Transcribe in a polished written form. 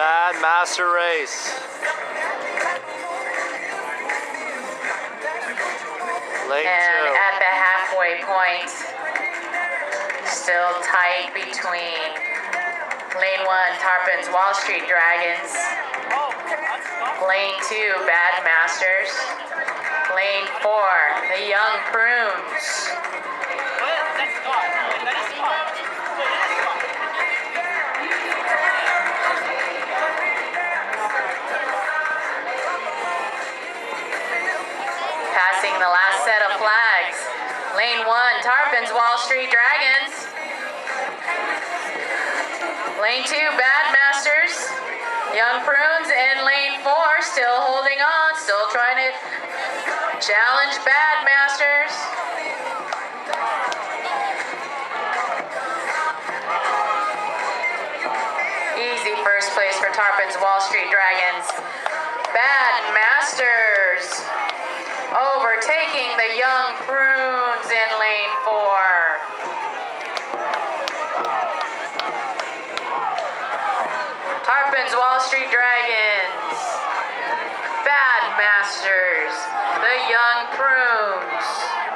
Bad Master Race. Lane And 2. at the halfway point, still tight between Lane 1, Tarpon's Wall Street Dragons. Lane 2, Bad Masters. Lane 4, the Young Prunes. Passing the last set of flags. Lane 1, Tarpon's Wall Street Dragons. Lane 2, Bad Masters. Young Prunes in lane 4, still holding on, still trying to challenge Bad Masters. Easy first place for Tarpon's Wall Street Dragons. Bad Masters overtaking the Young Prunes in lane 4. Tarpon's Wall Street Dragons, Bad Masters, the Young Prunes.